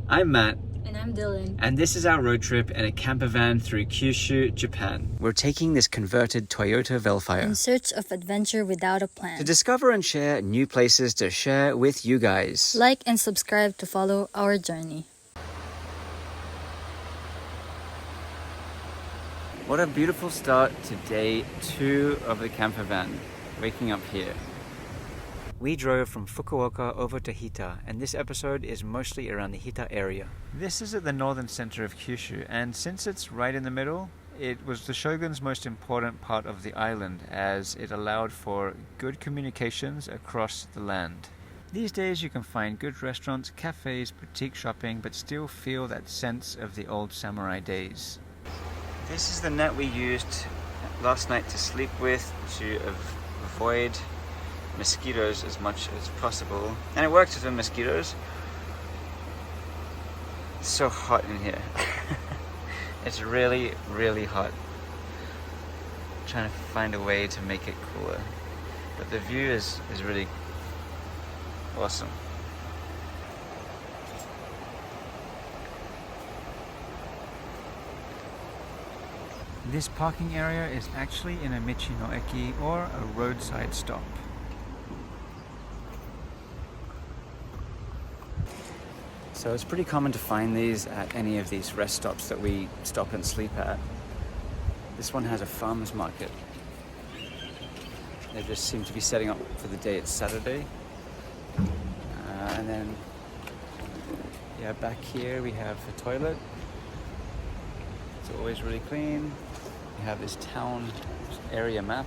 I'm Matt. And I'm Dylan. And this is our road trip in a campervan through Kyushu, Japan. We're taking this converted Toyota Velfire In search of adventure without a plan. to discover and share new places to share with you guys. Like and subscribe to follow our journey. What a beautiful start to day 2 of the campervan, waking up here. We drove from Fukuoka over to Hita, and this episode is mostly around the Hita area. This is at the northern center of Kyushu, and since it's right in the middle, it was the shogun's most important part of the island, as it allowed for good communications across the land. These days you can find good restaurants, cafes, boutique shopping, but still feel that sense of the old samurai days. This is the net we used last night to sleep with to avoid mosquitoes as much as possible. And it worked with the mosquitoes. It's so hot in here. It's really, really hot. I'm trying to find a way to make it cooler. But the view is really awesome. This parking area is actually in a Michi no Eki, or a roadside stop. So it's pretty common to find these at any of these rest stops that we stop and sleep at. This one has a farmer's market. They just seem to be setting up for the day. It's Saturday. And then, back here we have a toilet. It's always really clean. We have this town area map.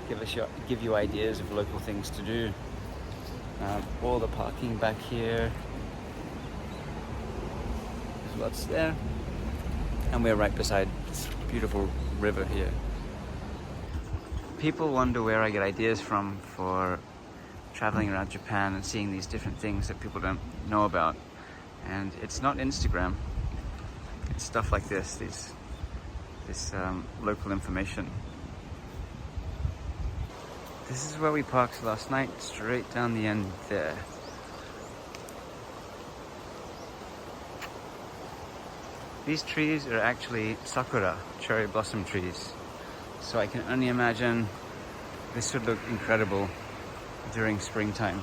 Give you ideas of local things to do. All the parking back here. There's lots there. And we're right beside this beautiful river here. People wonder where I get ideas from for traveling around Japan and seeing these different things that people don't know about. And it's not Instagram. It's stuff like this local information. This is where we parked last night, straight down the end there. These trees are actually sakura, cherry blossom trees. So I can only imagine this would look incredible during springtime.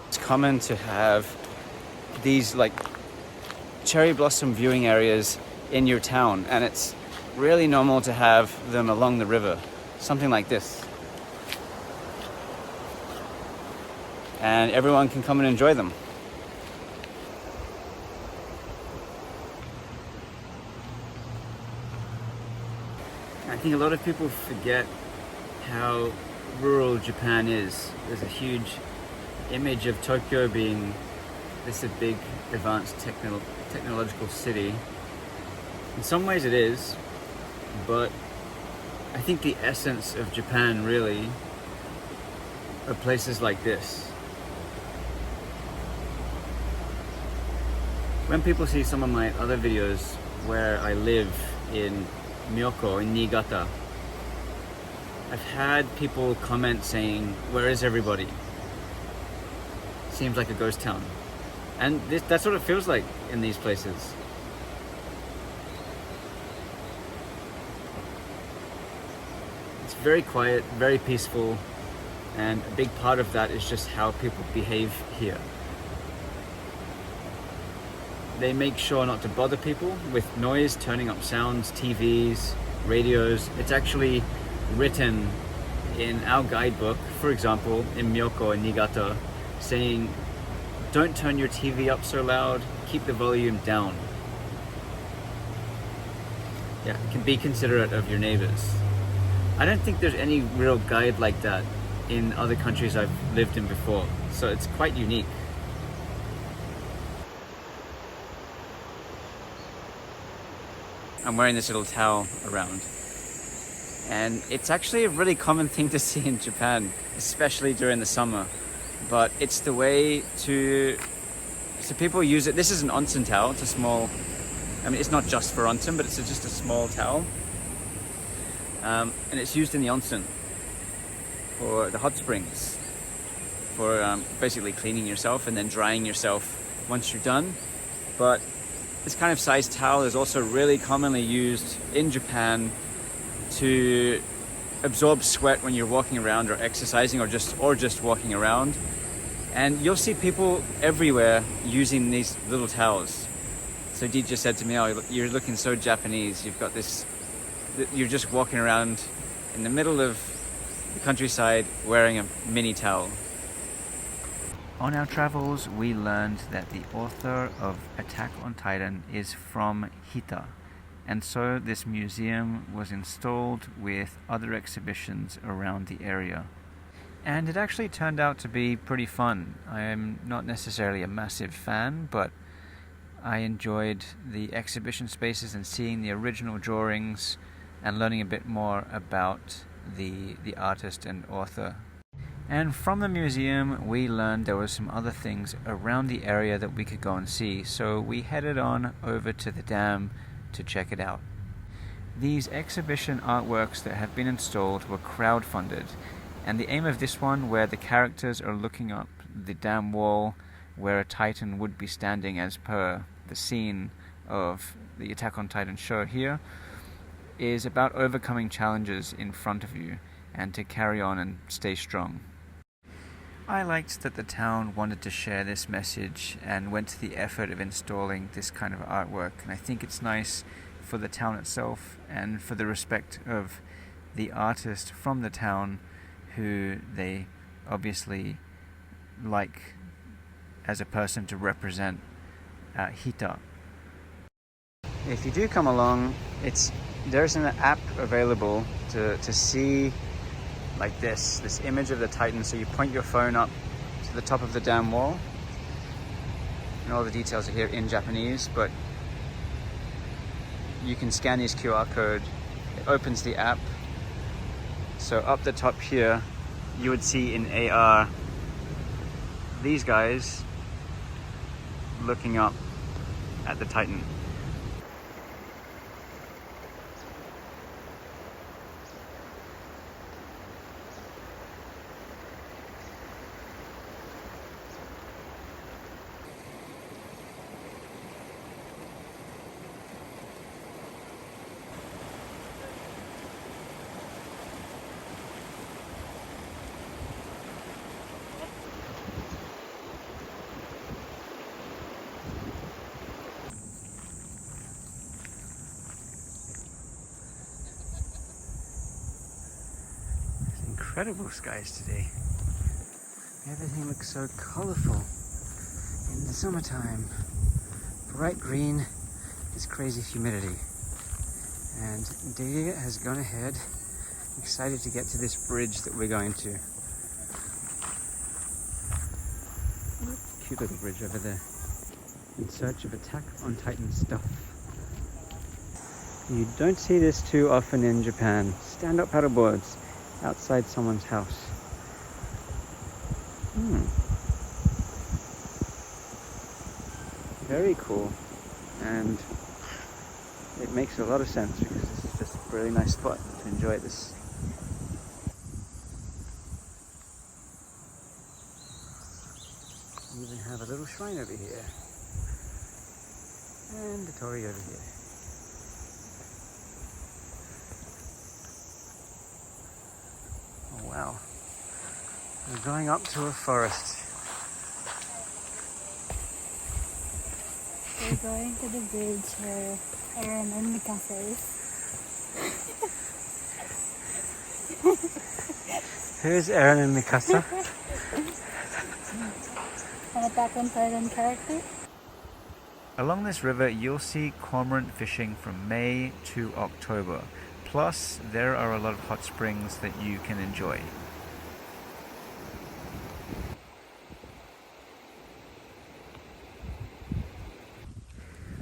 It's common to have these cherry blossom viewing areas in your town, and it's really normal to have them along the river, something like this. And everyone can come and enjoy them. I think a lot of people forget how rural Japan is. There's a huge image of Tokyo being this a big advanced technological city. In some ways it is, but I think the essence of Japan really are places like this. When people see some of my other videos where I live in Myoko in Niigata, I've had people comment saying, "Where is everybody? Seems like a ghost town." And that's what it feels like in these places. It's very quiet, very peaceful, and a big part of that is just how people behave here. They make sure not to bother people with noise, turning up sounds, TVs, radios. It's actually written in our guidebook, for example, in Myoko in Niigata, saying, "Don't turn your TV up so loud, keep the volume down." Can be considerate of your neighbors. I don't think there's any real guide like that in other countries I've lived in before, so it's quite unique. I'm wearing this little towel around, and it's actually a really common thing to see in Japan, especially during the summer. But it's the way so people use it. This is an onsen towel. It's a small, it's not just for onsen, but it's just a small towel. And it's used in the onsen for the hot springs, for basically cleaning yourself and then drying yourself once you're done. But this kind of size towel is also really commonly used in Japan to absorb sweat when you're walking around or exercising or just walking around. And you'll see people everywhere using these little towels. So Dee just said to me, "Oh, you're looking so Japanese. You've got this, you're just walking around in the middle of the countryside wearing a mini towel." On our travels, we learned that the author of Attack on Titan is from Hita. And so this museum was installed with other exhibitions around the area. And it actually turned out to be pretty fun. I am not necessarily a massive fan, but I enjoyed the exhibition spaces and seeing the original drawings and learning a bit more about the artist and author. And from the museum, we learned there were some other things around the area that we could go and see. So we headed on over to the dam to check it out. These exhibition artworks that have been installed were crowdfunded, and the aim of this one, where the characters are looking up the dam wall where a Titan would be standing as per the scene of the Attack on Titan show here, is about overcoming challenges in front of you and to carry on and stay strong. I liked that the town wanted to share this message and went to the effort of installing this kind of artwork, and I think it's nice for the town itself and for the respect of the artist from the town who they obviously like as a person to represent Hita. If you do come along, there's an app available to see like this image of the Titan. So you point your phone up to the top of the dam wall, and all the details are here in Japanese, but you can scan this QR code. It opens the app. So up the top here, you would see in AR these guys looking up at the Titan. Incredible skies today. Everything looks so colorful in the summertime. Bright green, this crazy humidity. And Dee has gone ahead, excited to get to this bridge that we're going to. Cute little bridge over there. In search of Attack on Titan stuff. You don't see this too often in Japan. Stand-up paddleboards outside someone's house. Very cool, and it makes a lot of sense because this is just a really nice spot to enjoy this. We even have a little shrine over here, and the torii over here. Oh wow, we're going up to a forest. We're going to the bridge where Aaron and Mikasa is. Who's Aaron and Mikasa? An Attack on Titan character. Along this river, you'll see cormorant fishing from May to October. Plus, there are a lot of hot springs that you can enjoy.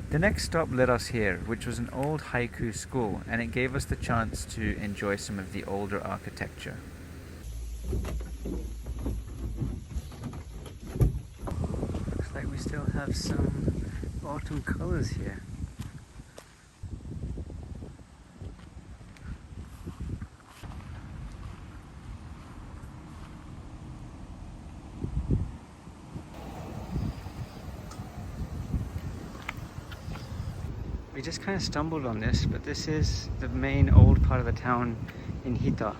The next stop led us here, which was an old haiku school, and it gave us the chance to enjoy some of the older architecture. Looks like we still have some autumn colors here. We just kind of stumbled on this, but this is the main old part of the town in Hita.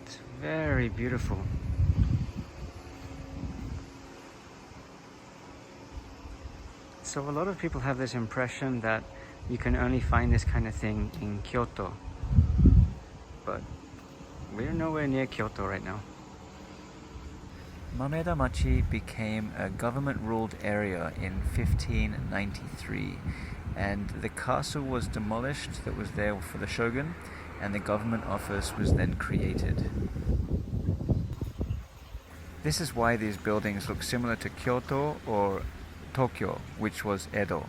It's very beautiful. So a lot of people have this impression that you can only find this kind of thing in Kyoto, but we're nowhere near Kyoto right now. Mameda Machi became a government-ruled area in 1593, and the castle was demolished that was there for the shogun, and the government office was then created. This is why these buildings look similar to Kyoto or Tokyo, which was Edo.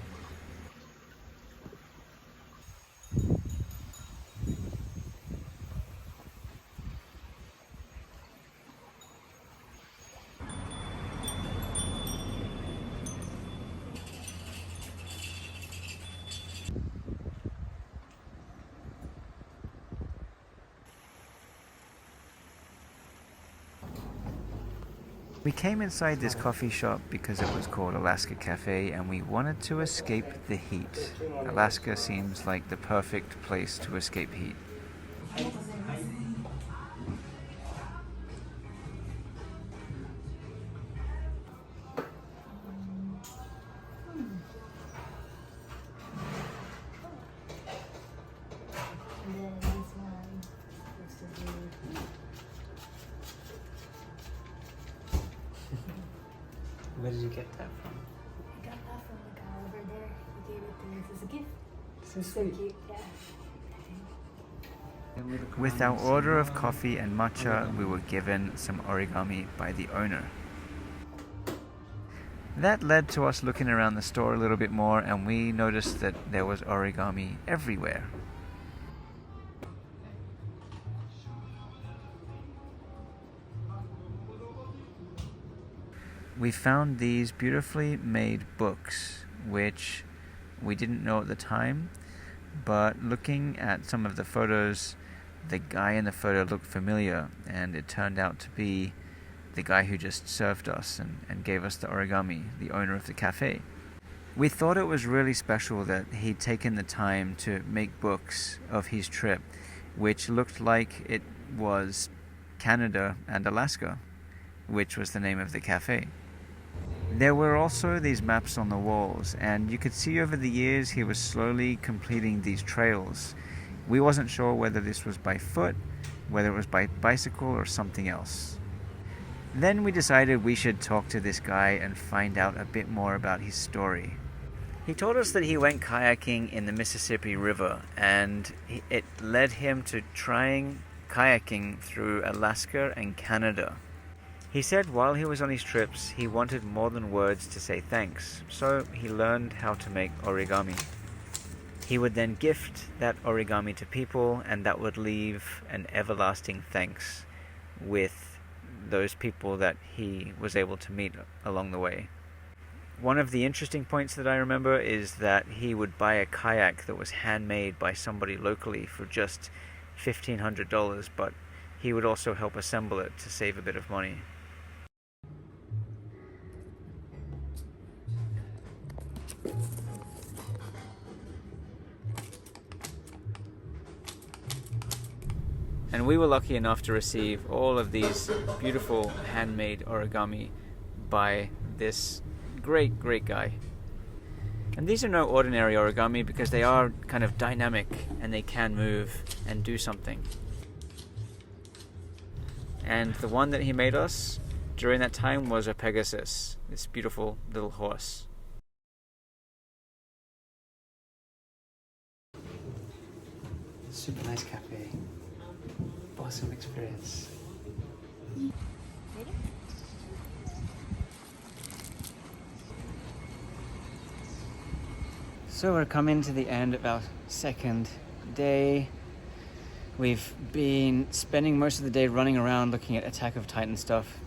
We came inside this coffee shop because it was called Alaska Cafe and we wanted to escape the heat. Alaska seems like the perfect place to escape heat. Where did you get that from? I got that from the guy over there. He gave it to me as a gift. So So sweet. cute, yeah. With our order of coffee and matcha, we were given some origami by the owner. That led to us looking around the store a little bit more, and we noticed that there was origami everywhere. We found these beautifully made books, which we didn't know at the time, but looking at some of the photos, the guy in the photo looked familiar, and it turned out to be the guy who just served us and gave us the origami, the owner of the cafe. We thought it was really special that he'd taken the time to make books of his trip, which looked like it was Canada and Alaska, which was the name of the cafe. There were also these maps on the walls, and you could see over the years he was slowly completing these trails. We wasn't sure whether this was by foot, whether it was by bicycle or something else. Then we decided we should talk to this guy and find out a bit more about his story. He told us that he went kayaking in the Mississippi River, and it led him to trying kayaking through Alaska and Canada. He said while he was on his trips, he wanted more than words to say thanks, so he learned how to make origami. He would then gift that origami to people, and that would leave an everlasting thanks with those people that he was able to meet along the way. One of the interesting points that I remember is that he would buy a kayak that was handmade by somebody locally for just $1,500, but he would also help assemble it to save a bit of money. And we were lucky enough to receive all of these beautiful handmade origami by this great guy. And these are no ordinary origami because they are kind of dynamic and they can move and do something. And the one that he made us during that time was a Pegasus, this beautiful little horse. Super nice cafe. Awesome experience. Ready? So we're coming to the end of our second day. We've been spending most of the day running around looking at Attack of Titan stuff.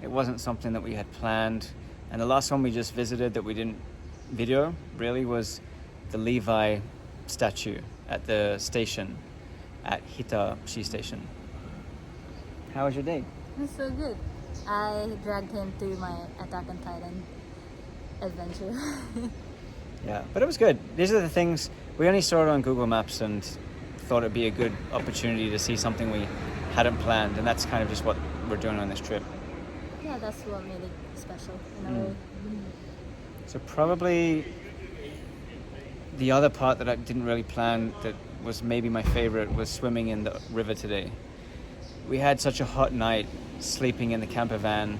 It wasn't something that we had planned. And the last one we just visited that we didn't video really was the Levi statue at the station at Hita Station. How was your day? It's so good. I dragged him to my Attack on Titan adventure. Yeah, but it was good. These are the things, we only saw it on Google Maps and thought it'd be a good opportunity to see something we hadn't planned, and that's kind of just what we're doing on this trip. Yeah, that's what made it special in a way. So probably the other part that I didn't really plan that was maybe my favorite was swimming in the river today. We had such a hot night sleeping in the camper van.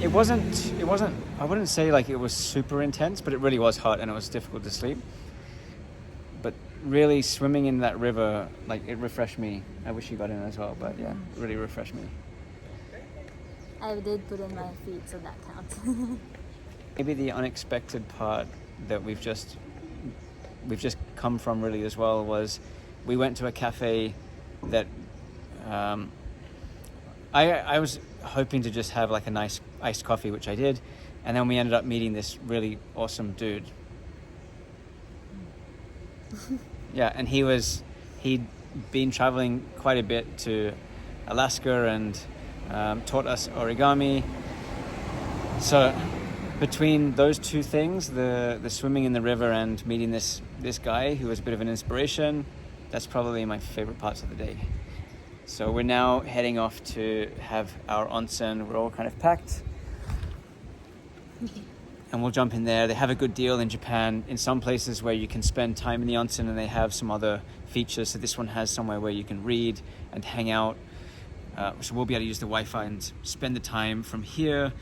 It wasn't, I wouldn't say like it was super intense, but it really was hot and it was difficult to sleep. But really swimming in that river, like it refreshed me. I wish you got in as well, but yeah, it really refreshed me. I did put in my feet, so that counts. Maybe the unexpected part that we've just come from really as well was we went to a cafe that I was hoping to just have like a nice iced coffee, which I did, and then we ended up meeting this really awesome dude. Yeah, and he'd been traveling quite a bit to Alaska and taught us origami. So between those two things, the swimming in the river and meeting this guy who was a bit of an inspiration, that's probably my favorite parts of the day. So we're now heading off to have our onsen. We're all kind of packed. And we'll jump in there. They have a good deal in Japan in some places where you can spend time in the onsen, and they have some other features. So this one has somewhere where you can read and hang out. So we'll be able to use the Wi-Fi and spend the time from here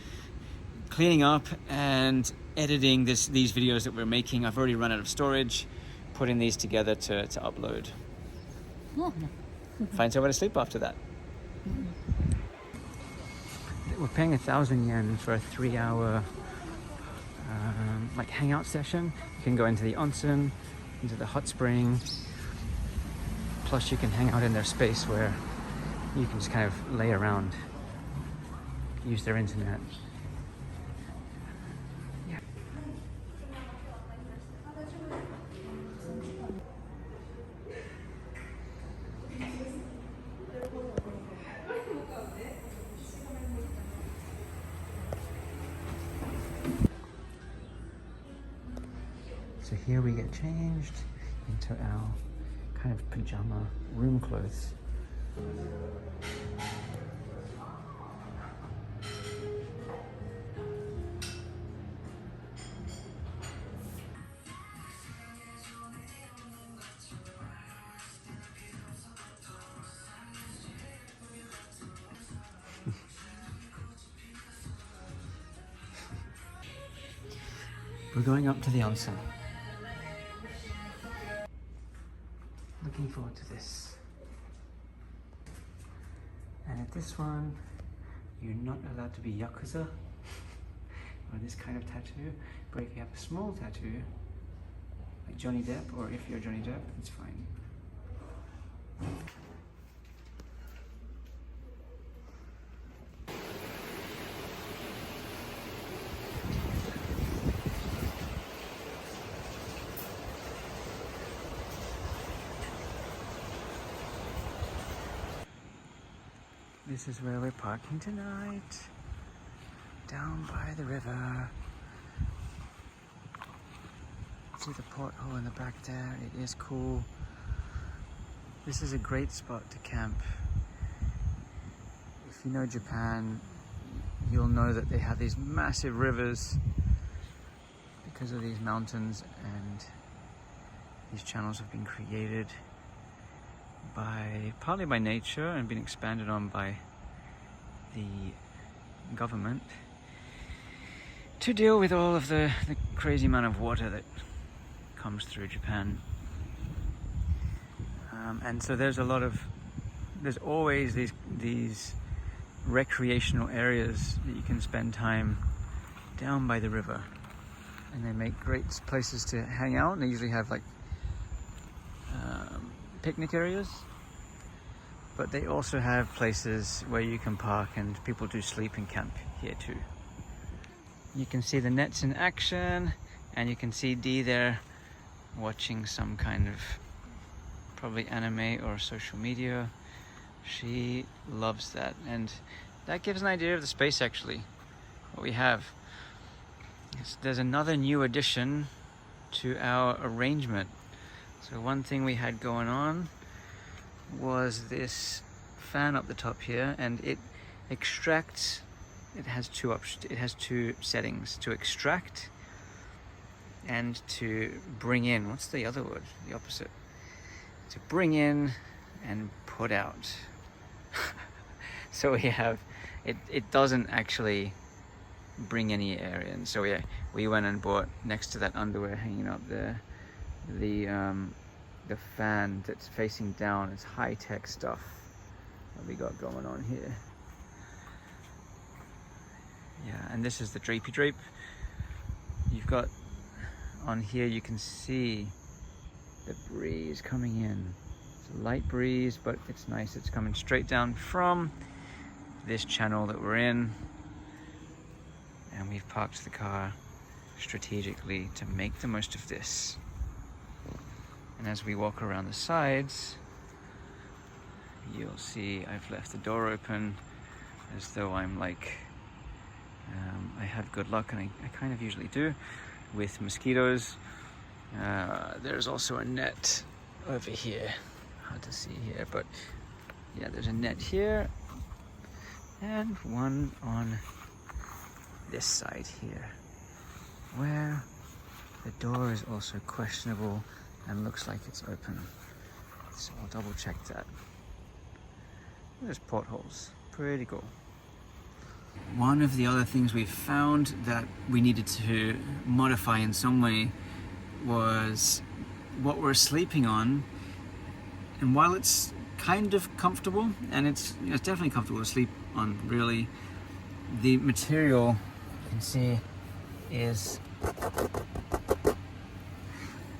cleaning up and editing these videos that we're making. I've already run out of storage, putting these together to upload. Yeah. Find somewhere to sleep after that. We're paying 1,000 yen for a 3-hour like hangout session. You can go into the onsen, into the hot spring, plus you can hang out in their space where you can just kind of lay around, use their internet. Yeah. So here we get changed into our kind of pajama room clothes. We're going up to the onsen. Looking forward to this. And at this one, you're not allowed to be Yakuza or this kind of tattoo, but if you have a small tattoo, like Johnny Depp, or if you're Johnny Depp, it's fine. This is where we're parking tonight, down by the river. See the porthole in the back there, it is cool. This is a great spot to camp. If you know Japan, you'll know that they have these massive rivers because of these mountains, and these channels have been created partly by nature and been expanded on by the government to deal with all of the crazy amount of water that comes through Japan. And so there's always these recreational areas that you can spend time down by the river, and they make great places to hang out. And they usually have like picnic areas, but they also have places where you can park, and people do sleep and camp here too. You can see the nets in action, and you can see Dee there watching some kind of probably anime or social media. She loves that, and that gives an idea of the space actually, what we have. Yes, there's another new addition to our arrangement. So one thing we had going on was this fan up the top here, and it extracts. It has two options. It has two settings: to extract and to bring in. What's the other word? The opposite. To bring in and put out. So we have it doesn't actually bring any air in. So we went and bought, next to that underwear hanging up there, the fan that's facing down. It's high-tech stuff that we got going on here. Yeah, and this is the drapey drape. You've got on here, you can see the breeze coming in. It's a light breeze, but it's nice. It's coming straight down from this channel that we're in. And we've parked the car strategically to make the most of this. And as we walk around the sides, you'll see I've left the door open as though I'm like, I have good luck, and I kind of usually do, with mosquitoes. There's also a net over here. Hard to see here, but yeah, there's a net here and one on this side here, where the door is also questionable and looks like it's open. So I'll double check that. There's portholes. Pretty cool. One of the other things we found that we needed to modify in some way was what we're sleeping on. And while it's kind of comfortable, and it's definitely comfortable to sleep on, really, the material you can see is,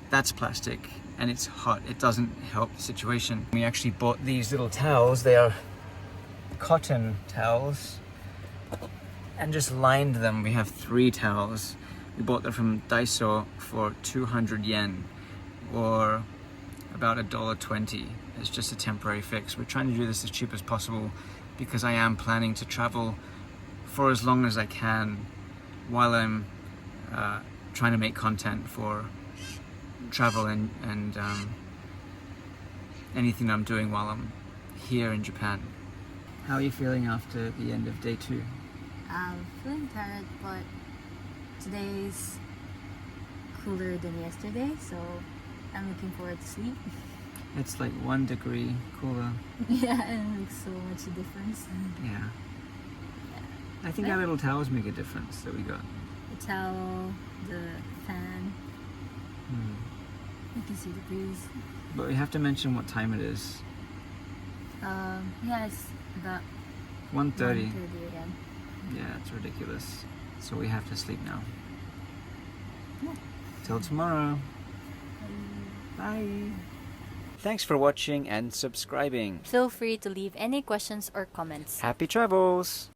that's plastic and it's hot. It doesn't help the situation. We actually bought these little towels. They are cotton towels, and just lined them. We have 3 towels. We bought them from Daiso for 200 yen, or about $1.20. It's just a temporary fix. We're trying to do this as cheap as possible because I am planning to travel for as long as I can while I'm trying to make content for travel and anything I'm doing while I'm here in Japan. How are you feeling after the end of day 2? I'm feeling tired, but today's cooler than yesterday, so I'm looking forward to sleep. It's like 1 degree cooler. Yeah, and it makes so much a difference. Yeah. I think our little towels make a difference that we got. The towel, the fan. You can see the breeze. But we have to mention what time it is. Yeah, it's about 1:30. 1:30 a.m. Yeah, it's ridiculous. So we have to sleep now. Yeah. Till tomorrow. Bye. Thanks for watching and subscribing. Feel free to leave any questions or comments. Happy travels!